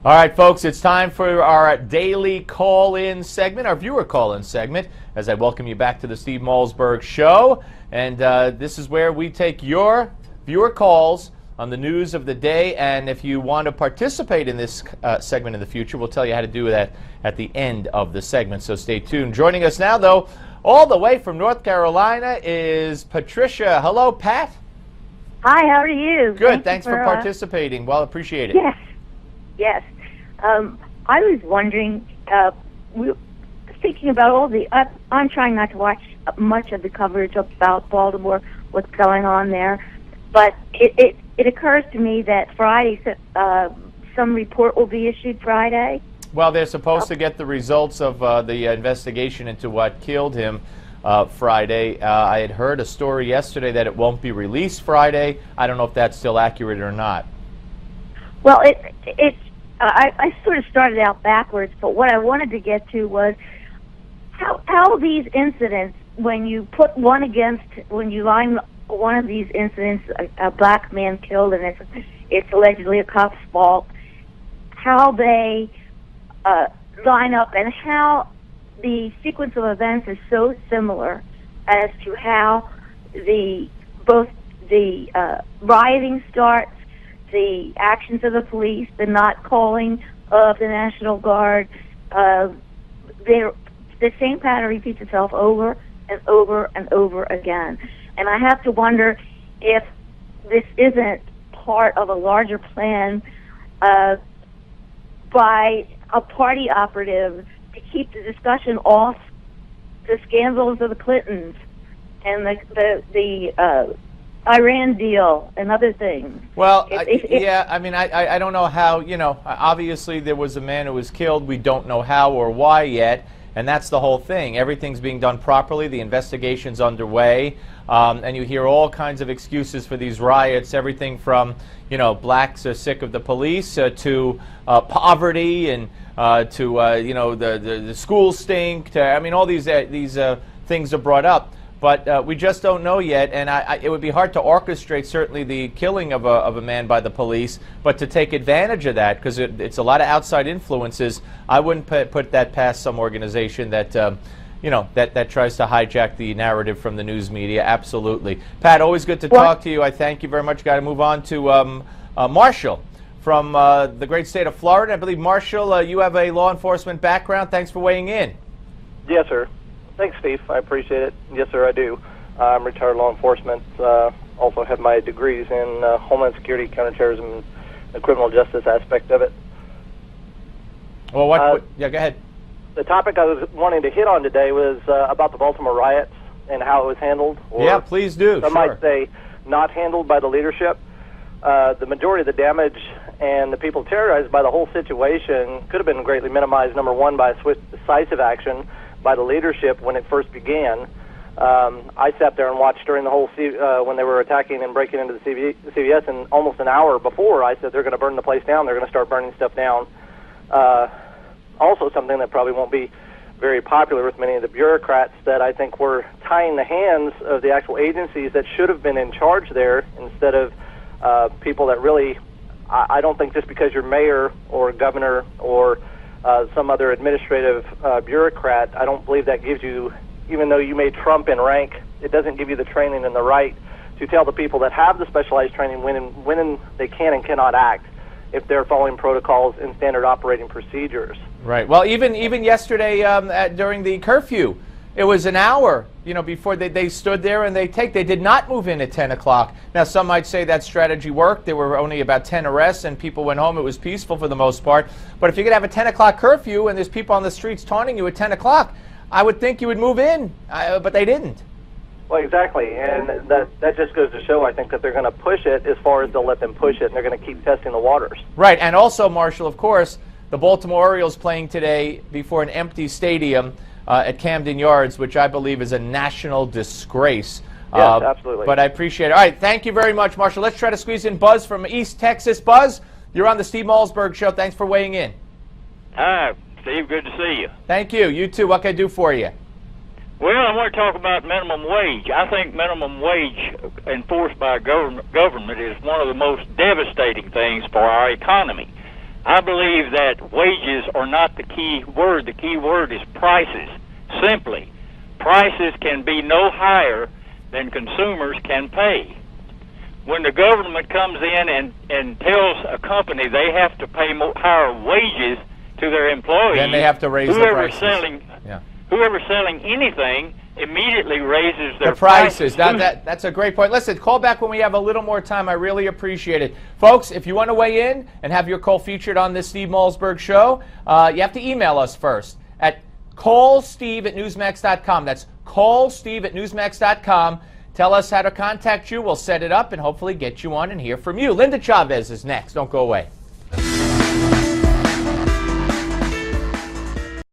All right, folks, it's time for our daily call-in segment, our viewer call-in segment, as I welcome you back to the Steve Malzberg Show. And this is where we take your viewer calls on the news of the day. And if you want to participate in this segment in the future, we'll tell you how to do that at the end of the segment, so stay tuned. Joining us now, though, all the way from North Carolina is Patricia. Hello, Pat. Hi, how are you? Good, thanks for participating. Well, appreciate it. Yes. I was wondering, thinking about all the, I'm trying not to watch much of the coverage about Baltimore, what's going on there, but it occurs to me that Friday, some report will be issued Friday. Well, they're supposed to get the results of the investigation into what killed him Friday. I had heard a story yesterday that it won't be released Friday. I don't know if that's still accurate or not. Well, I sort of started out backwards, but what I wanted to get to was how these incidents, when you put when you line one of these incidents, a black man killed, and it's allegedly a cop's fault, how they line up and how the sequence of events is so similar as to how both the rioting starts, the actions of the police, the not calling of the National Guard. The same pattern repeats itself over and over and over again. And I have to wonder if this isn't part of a larger plan by a party operative to keep the discussion off the scandals of the Clintons and the Iran deal and other things. Well, yeah, I mean, I don't know how, obviously there was a man who was killed. We don't know how or why yet, and that's the whole thing. Everything's being done properly. The investigation's underway, and you hear all kinds of excuses for these riots, everything from, blacks are sick of the police to poverty and to, the schools stink. To, all these things are brought up. But we just don't know yet, and it would be hard to orchestrate, certainly, the killing of a man by the police, but to take advantage of that, because it's a lot of outside influences. I wouldn't put that past some organization that, that tries to hijack the narrative from the news media. Absolutely. Pat, always good to talk to you. I thank you very much. Got to move on to Marshel from the great state of Florida. I believe, Marshel, you have a law enforcement background. Thanks for weighing in. Yes, sir. Thanks, Steve. I appreciate it. Yes, sir, I do. I'm retired law enforcement. Also have my degrees in Homeland Security, counterterrorism, and the criminal justice aspect of it. Well, yeah, go ahead. The topic I was wanting to hit on today was about the Baltimore riots and how it was handled. Or yeah, please do. Some might say not handled by the leadership. The majority of the damage and the people terrorized by the whole situation could have been greatly minimized, number one, by swift, decisive action by the leadership when it first began. I sat there and watched during the whole when they were attacking and breaking into the CVS, and almost an hour before I said they're going to burn the place down, they're going to start burning stuff down. Also something that probably won't be very popular with many of the bureaucrats, that I think were tying the hands of the actual agencies that should have been in charge there, instead of people that really, I don't think just because you're mayor or governor or some other administrative bureaucrat, I don't believe that gives you, even though you may trump in rank, it doesn't give you the training and the right to tell the people that have the specialized training when they can and cannot act if they're following protocols and standard operating procedures. Right. Well, even yesterday during the curfew, it was an hour, before they stood there and they did not move in at 10 o'clock. Now, some might say that strategy worked. There were only about 10 arrests and people went home. It was peaceful for the most part. But if you're going to have a 10 o'clock curfew and there's people on the streets taunting you at 10 o'clock, I would think you would move in, but they didn't. Well, exactly, and that just goes to show, I think, that they're going to push it as far as they'll let them push it, and they're going to keep testing the waters. Right, and also, Marshel, of course, the Baltimore Orioles playing today before an empty stadium at Camden Yards, which I believe is a national disgrace. Yes, absolutely. But I appreciate it. All right, thank you very much, Marshel. Let's try to squeeze in Buzz from East Texas. Buzz, you're on the Steve Malzberg Show. Thanks for weighing in. Hi, Steve. Good to see you. Thank you. You too. What can I do for you? Well, I want to talk about minimum wage. I think minimum wage enforced by government is one of the most devastating things for our economy. I believe that wages are not the key word. The key word is prices. Simply, prices can be no higher than consumers can pay. When the government comes in and tells a company they have to pay higher wages to their employees, then they have to raise the prices. Whoever's selling anything immediately raises their prices. That's a great point. Listen, call back when we have a little more time. I really appreciate it. Folks, if you want to weigh in and have your call featured on this Steve Malzberg show, you have to email us first at callsteve@newsmax.com. That's callsteve@newsmax.com. Tell us how to contact you. We'll set it up and hopefully get you on and hear from you. Linda Chavez is next. Don't go away.